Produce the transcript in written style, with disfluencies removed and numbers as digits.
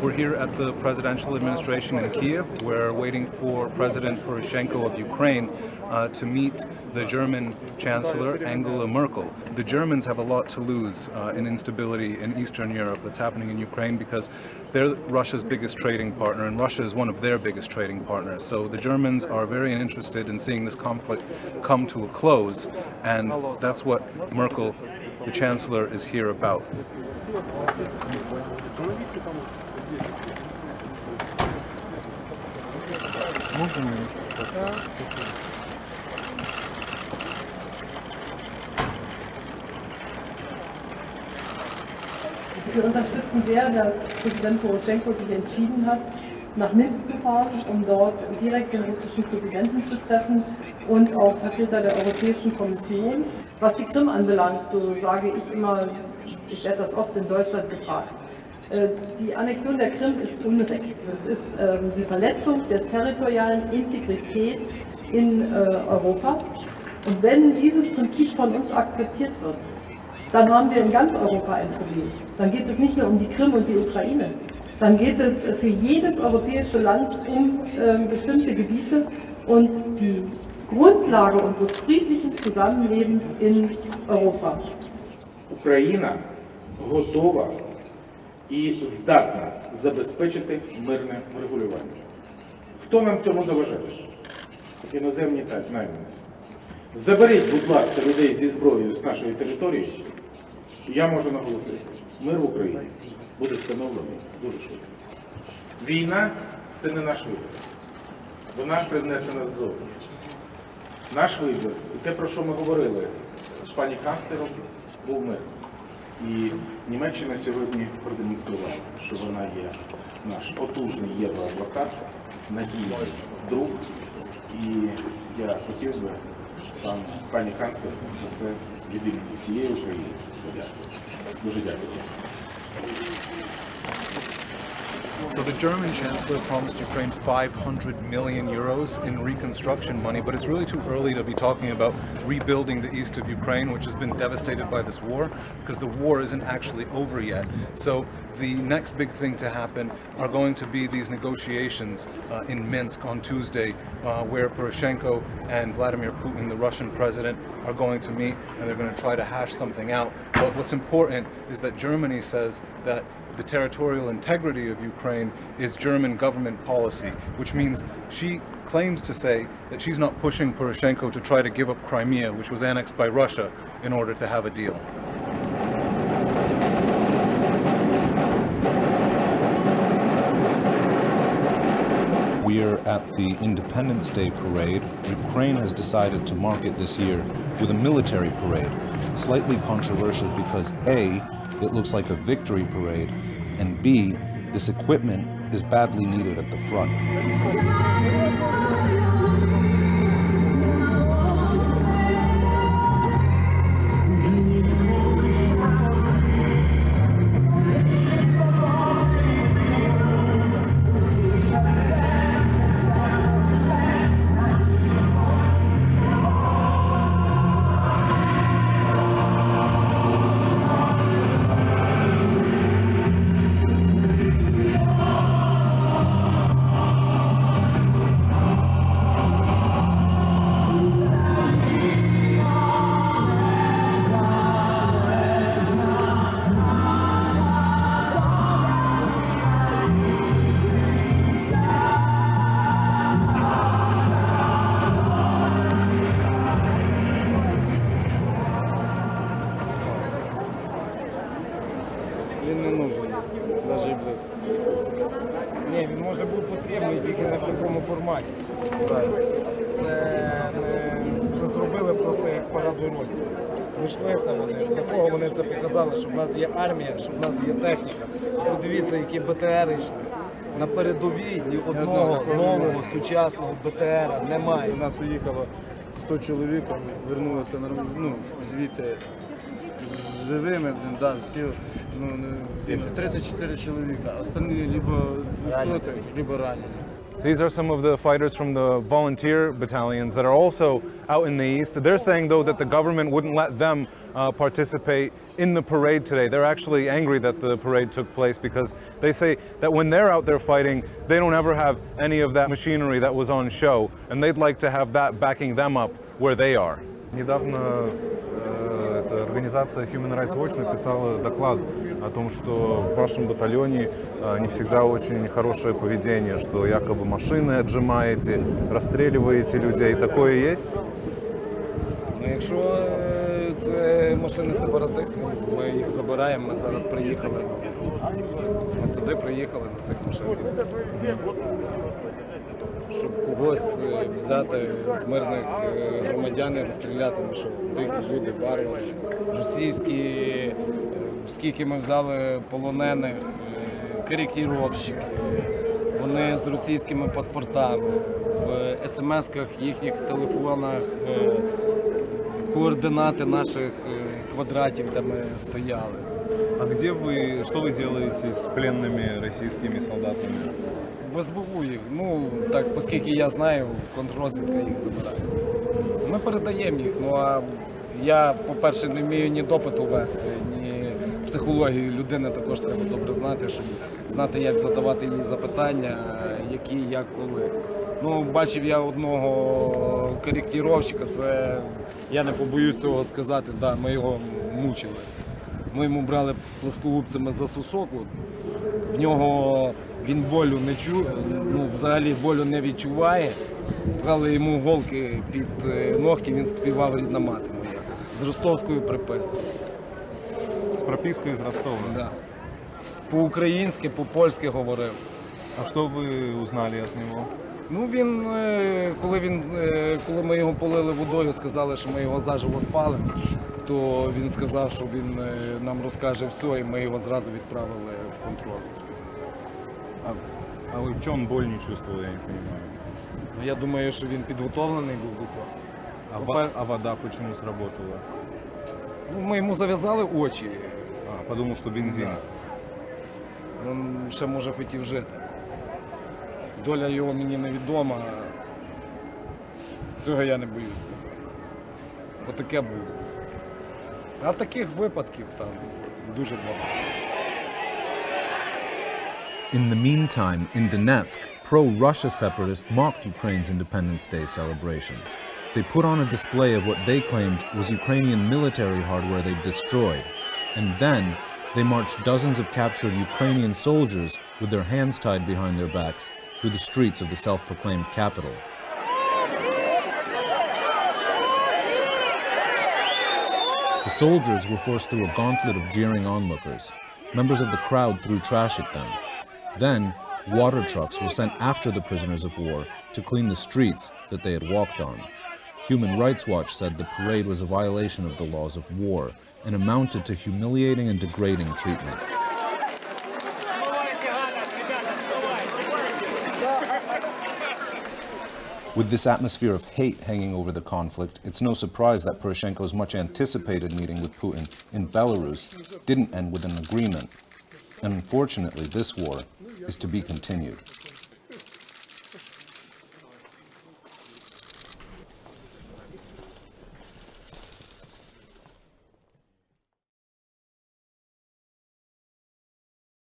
We're here at the presidential administration in Kiev. We're waiting for President Poroshenko of Ukraine to meet the German Chancellor Angela Merkel. The Germans have a lot to lose in instability in Eastern Europe that's happening in Ukraine because they're Russia's biggest trading partner and Russia is one of their biggest trading partners. So the Germans are very interested in seeing this conflict come to a close, and that's what Merkel, the Chancellor, is here about. Wir unterstützen sehr, dass Präsident Poroschenko sich entschieden hat, nach Minsk zu fahren, um dort direkt den russischen Präsidenten zu treffen und auch Vertreter der Europäischen Kommission. Was die Krim anbelangt, so sage ich immer, ich werde das oft in Deutschland gefragt, die Annexion der Krim ist Unrecht. Es ist die Verletzung der territorialen Integrität in Europa. Und wenn dieses Prinzip von uns akzeptiert wird, dann haben wir in ganz Europa ein Problem. Dann geht es nicht nur um die Krim und die Ukraine. Dann geht es für jedes europäische Land um bestimmte Gebiete und die Grundlage unseres friedlichen Zusammenlebens in Europa. Україна готова і здатна забезпечити мирне врегулювання. Хто нам цьому заважає? Іноземні найманці. Заберіть, будь ласка, людей зі зброєю з нашої території, і я можу наголосити, мир в Україні буде встановлений дуже швидко. Війна – це не наш вибір. Вона принесена ззовні. Наш вибір, і те, про що ми говорили з пані канцлером, був мир. І Німеччина сьогодні продемонструвала, що вона є наш потужний євроадвокат, надійний друг. І я хотів би пані канцлер за це від імені всієї України подякувати. Дуже дякую. So the German Chancellor promised Ukraine 500 million euros in reconstruction money, but it's really too early to be talking about rebuilding the east of Ukraine, which has been devastated by this war, because the war isn't actually over yet. So the next big thing to happen are going to be these negotiations in Minsk on Tuesday, where Poroshenko and Vladimir Putin, the Russian president, are going to meet, and they're going to try to hash something out. But what's important is that Germany says that the territorial integrity of Ukraine is German government policy, which means she claims to say that she's not pushing Poroshenko to try to give up Crimea, which was annexed by Russia, in order to have a deal. We're at the Independence Day parade. Ukraine has decided to mark it this year with a military parade. Slightly controversial because A, it looks like a victory parade, and B, this equipment is badly needed at the front. Він не нужен, навіть близько. Ні, він може бути потрібний тільки не в такому форматі. Це зробили просто як параду роль. Прийшлися вони, для кого вони це показали, що в нас є армія, що в нас є техніка. Подивіться, які БТРи йшли. На передовій ні одного нового сучасного БТРа немає. У нас уїхало 100 чоловік, вернулися звідти живими, да, всі, 34 чоловіка, остальні либо 200, либо ранені. These are some of the fighters from the volunteer battalions that are also out in the east. They're saying, though, that the government wouldn't let them participate in the parade today. They're actually angry that the parade took place because they say that when they're out there fighting, they don't ever have any of that machinery that was on show, and they'd like to have that backing them up where they are. Недавно организация Human Rights Watch написала доклад о том, что в вашем батальоне не всегда очень хорошее поведение, что якобы машины отжимаете, расстреливаете людей. Такое есть? Ну, якщо це машини сепаратистів, ми їх забираємо. Ми зараз приїхали. Ми сюди приїхали на цих машинах. Щоб когось взяти з мирних громадян і розстріляти, тому що дикі люди, варвари, російські, скільки ми взяли полонених, коректировщики, вони з російськими паспортами, в смс-ках, їхніх телефонах, координати наших квадратів, де ми стояли. А где вы, что вы делаете с пленными российскими солдатами? В СБУ їх, ну так, оскільки я знаю, контррозвідка їх забирає. Ми передаємо їх, ну а я, по-перше, не вмію ні допиту вести, ні психологію людини також треба добре знати, щоб знати, як задавати їй запитання, які, як, коли. Ну, бачив я одного коректировщика, це, я не побоюсь того сказати, да, ми його мучили. Ми йому брали плоскогубцями за сосок, в нього він болю не чує, ну, взагалі болю не відчуває. Брали йому голки під ногті, він співав рідна мати моя, з ростовською припискою. С пропиской из Ростова? Да. По-українськи, по-польськи говорив. А что вы узнали от него? Ну, він, коли ми його полили водою, сказали, що ми його заживо спалимо, то він сказав, що він нам розкаже все, і ми його зразу відправили в контррозвідку. А вы в чем боль не чувствовали, я не понимаю? Я думаю, що він підготовлений був до цього. А вода почему сработала? Ну, ми йому зав'язали очі. Подумал, что бензин. Він ще, може, хотів жити. Доля його мені невідома. Цього я не боюсь сказати. Отаке було. А таких випадків там дуже багато. In the meantime, in Donetsk, pro-Russia separatists mocked Ukraine's Independence Day celebrations. They put on a display of what they claimed was Ukrainian military hardware they'd destroyed. And then they marched dozens of captured Ukrainian soldiers with their hands tied behind their backs through the streets of the self-proclaimed capital. The soldiers were forced through a gauntlet of jeering onlookers. Members of the crowd threw trash at them. Then, water trucks were sent after the prisoners of war to clean the streets that they had walked on. Human Rights Watch said the parade was a violation of the laws of war and amounted to humiliating and degrading treatment. With this atmosphere of hate hanging over the conflict, it's no surprise that Poroshenko's much anticipated meeting with Putin in Belarus didn't end with an agreement. And unfortunately, this war is to be continued.